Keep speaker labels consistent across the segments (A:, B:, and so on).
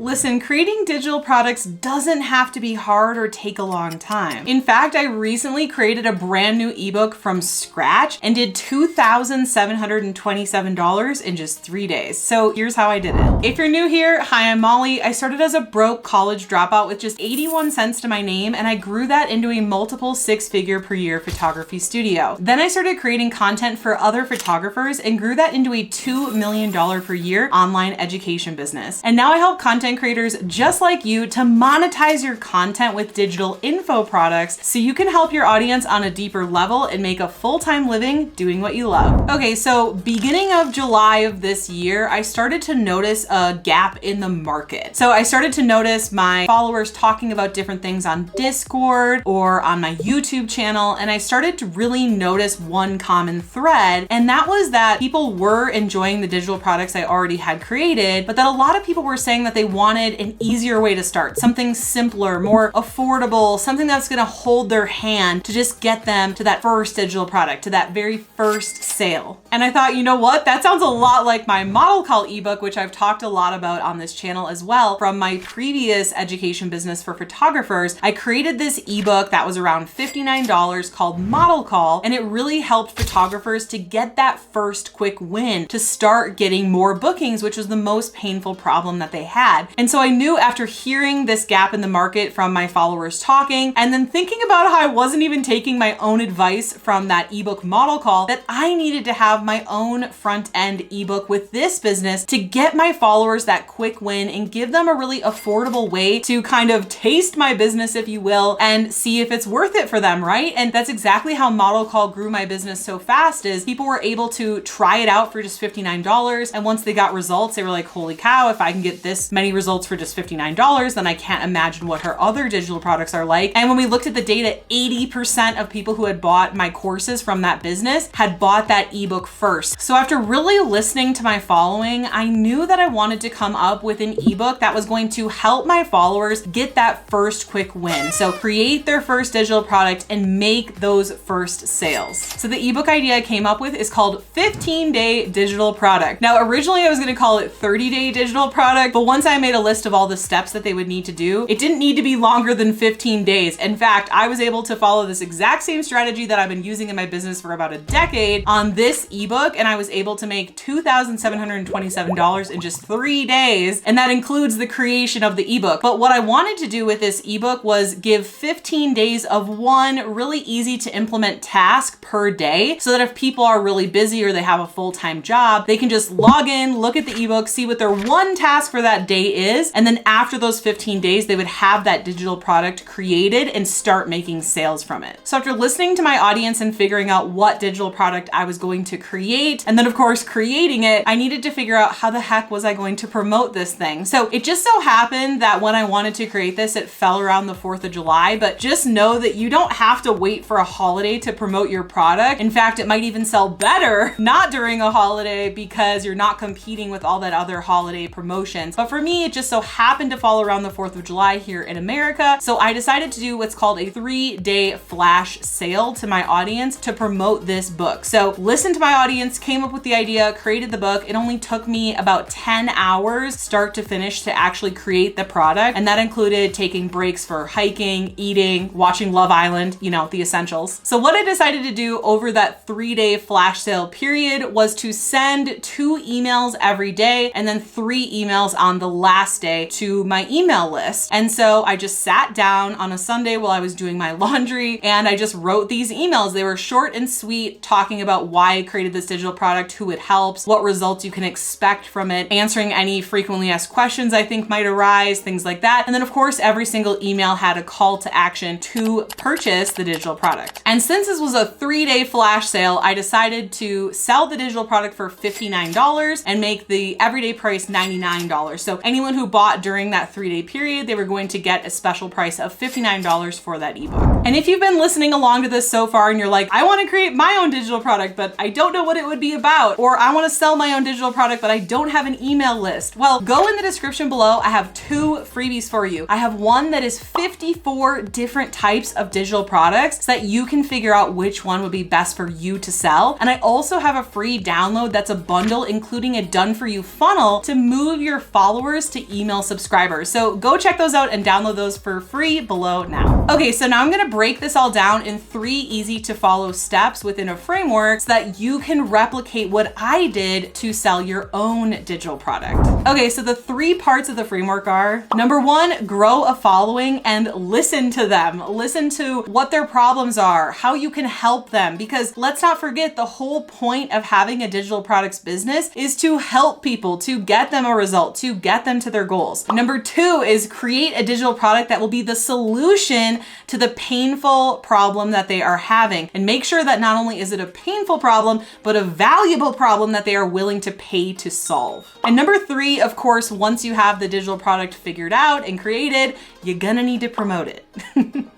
A: Listen, creating digital products doesn't have to be hard or take a long time. In fact, I recently created a brand new ebook from scratch and did $2,727 in just 3 days. So here's how I did it. If you're new here, hi, I'm Molly. I started as a broke college dropout with just 81 cents to my name, and I grew that into a multiple six-figure per year photography studio. Then I started creating content for other photographers and grew that into a $2 million per year online education business. And now I help content creators just like you to monetize your content with digital info products so you can help your audience on a deeper level and make a full-time living doing what you love. Okay, so beginning of July of this year, I started to notice a gap in the market. So I started to notice my followers talking about different things on Discord or on my YouTube channel, and I started to really notice one common thread, and that was that people were enjoying the digital products I already had created, but that a lot of people were saying that they wanted an easier way to start, something simpler, more affordable, something that's gonna hold their hand to just get them to that first digital product, to that very first sale. And I thought, you know what? That sounds a lot like my model call ebook, which I've talked a lot about on this channel as well from my previous education business for photographers. I created this ebook that was around $59 called Model Call, and it really helped photographers to get that first quick win, to start getting more bookings, which was the most painful problem that they had. And so I knew after hearing this gap in the market from my followers talking, and then thinking about how I wasn't even taking my own advice from that ebook Model Call, that I needed to have my own front end ebook with this business to get my followers that quick win and give them a really affordable way to kind of taste my business, if you will, and see if it's worth it for them, right? And that's exactly how Model Call grew my business so fast, is people were able to try it out for just $59. And once they got results, they were like, holy cow, if I can get this many results for just $59, then I can't imagine what her other digital products are like. And when we looked at the data, 80% of people who had bought my courses from that business had bought that ebook first. So after really listening to my following, I knew that I wanted to come up with an ebook that was going to help my followers get that first quick win. So create their first digital product and make those first sales. So the ebook idea I came up with is called 15-Day Digital Product. Now, originally I was going to call it 30-Day Digital Product, but once I made a list of all the steps that they would need to do, it didn't need to be longer than 15 days. In fact, I was able to follow this exact same strategy that I've been using in my business for about a decade on this ebook, and I was able to make $2,727 in just 3 days, and that includes the creation of the ebook. But what I wanted to do with this ebook was give 15 days of one really easy to implement task per day, so that if people are really busy or they have a full-time job, they can just log in, look at the ebook, see what their one task for that day is, and then after those 15 days, they would have that digital product created and start making sales from it. So after listening to my audience and figuring out what digital product I was going to create, and then of course creating it, I needed to figure out how the heck was I going to promote this thing. So it just so happened that when I wanted to create this, it fell around the 4th of July, but just know that you don't have to wait for a holiday to promote your product. In fact, it might even sell better not during a holiday because you're not competing with all that other holiday promotions. But for me, it just so happened to fall around the 4th of July here in America. So I decided to do what's called a 3-day flash sale to my audience to promote this book. So listened to my audience, came up with the idea, created the book. It only took me about 10 hours start to finish to actually create the product. And that included taking breaks for hiking, eating, watching Love Island, you know, the essentials. So what I decided to do over that 3-day flash sale period was to send 2 emails every day and then 3 emails on the last day to my email list. And so I just sat down on a Sunday while I was doing my laundry and I just wrote these emails. They were short and sweet, talking about why I created this digital product, who it helps, what results you can expect from it, answering any frequently asked questions I think might arise, things like that. And then of course, every single email had a call to action to purchase the digital product. And since this was a 3-day flash sale, I decided to sell the digital product for $59 and make the everyday price $99. So anyone who bought during that 3-day period, they were going to get a special price of $59 for that ebook. And if you've been listening along to this so far and you're like, I want to create my own digital product, but I don't know what it would be about, or I want to sell my own digital product, but I don't have an email list. Well, go in the description below. I have 2 freebies for you. I have one that is 54 different types of digital products so that you can figure out which one would be best for you to sell. And I also have a free download that's a bundle including a done for you funnel to move your followers followers to email subscribers. So go check those out and download those for free below now. Okay, so now I'm gonna break this all down in 3 easy to follow steps within a framework so that you can replicate what I did to sell your own digital product. Okay, so the 3 parts of the framework are: number 1, grow a following and listen to them. Listen to what their problems are, how you can help them, because let's not forget the whole point of having a digital products business is to help people, to get them a result, to get them to their goals. Number 2 is create a digital product that will be the solution to the painful problem that they are having, and make sure that not only is it a painful problem, but a valuable problem that they are willing to pay to solve. And number 3, of course, once you have the digital product figured out and created, you're gonna need to promote it.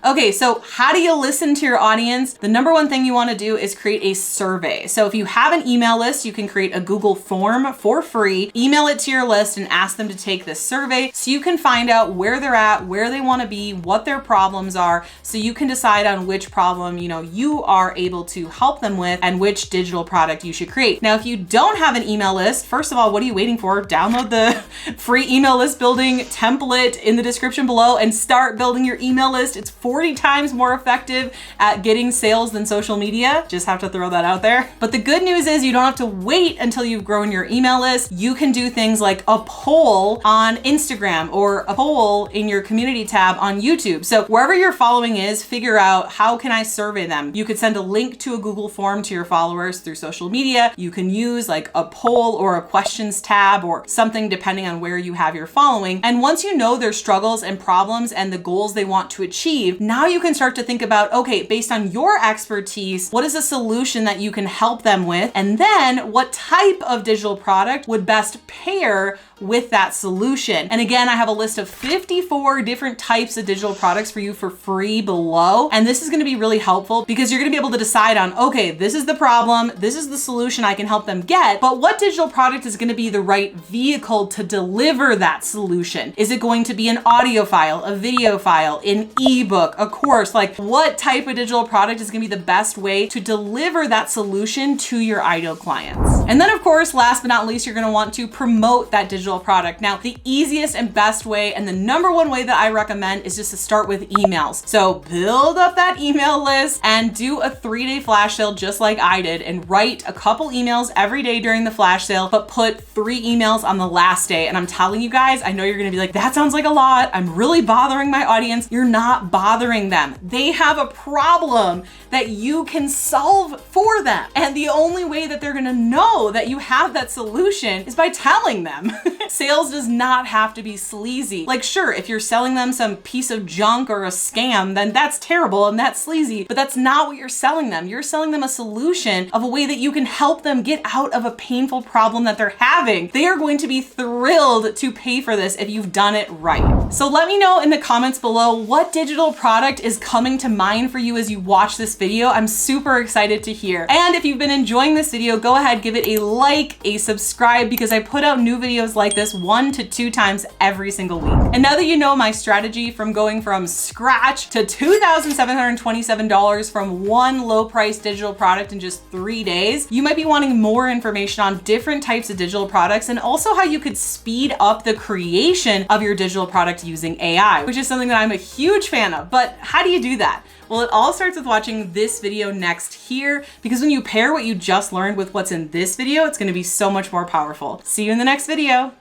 A: Okay, so how do you listen to your audience? The number 1 thing you wanna do is create a survey. So if you have an email list, you can create a Google form for free, email it to your list and ask them to take this survey so you can find out where they're at, where they wanna be, what their problems are, so you can decide on which problem, you are able to help them with and which digital product you should create. Now, if you don't have an email list, first of all, what are you waiting for? Download the free email list building template in the description below and start building your email list. It's 40 times more effective at getting sales than social media. Just have to throw that out there. But the good news is you don't have to wait until you've grown your email list. You can do things like a poll on Instagram or a poll in your community tab on YouTube. So wherever your following is, figure out, how can I survey them? You could send a link to a Google form to your followers through social media. You can use like a poll or a questions tab or something depending on where you have your following. And once you know their struggles and problems and the goals they want to achieve, now you can start to think about, okay, based on your expertise, what is a solution that you can help them with? And then what type of digital product would best pair with that solution? And again, I have a list of 54 different types of digital products for you for free below. And this is gonna be really helpful because you're gonna be able to decide on, okay, this is the problem, this is the solution I can help them get, but what digital product is gonna be the right vehicle to deliver that solution? Is it going to be an audio file, a video file, an ebook, a course? Like, what type of digital product is gonna be the best way to deliver that solution to your ideal clients? And then of course, last but not least, you're gonna want to promote that digital product. Now, the easiest and best way, and the number 1 way that I recommend, is just to start with emails. So build up that email list and do a 3-day flash sale just like I did, and write a couple emails every day during the flash sale, but put 3 emails on the last day. And I'm telling you guys, I know you're gonna be like, that sounds like a lot. I'm really bothering my audience. You're not bothering them. They have a problem that you can solve for them. And the only way that they're gonna know that you have that solution is by telling them. Sales does not have to be sleazy. Like, sure, if you're selling them some piece of junk or a scam, then that's terrible and that's sleazy, but that's not what you're selling them. You're selling them a solution of a way that you can help them get out of a painful problem that they're having. They are going to be thrilled to pay for this if you've done it right. So let me know in the comments below what digital product is coming to mind for you as you watch this video. I'm super excited to hear. And if you've been enjoying this video, go ahead, give it a like, a subscribe, because I put out new videos like this 1 to 2 times every single week. And now that you know my strategy from going from scratch to $2,727 from one low price digital product in just 3 days, you might be wanting more information on different types of digital products and also how you could speed up the creation of your digital product using AI, which is something that I'm a huge fan of. But how do you do that? Well, it all starts with watching this video next here, because when you pair what you just learned with what's in this video, it's going to be so much more powerful. See you in the next video.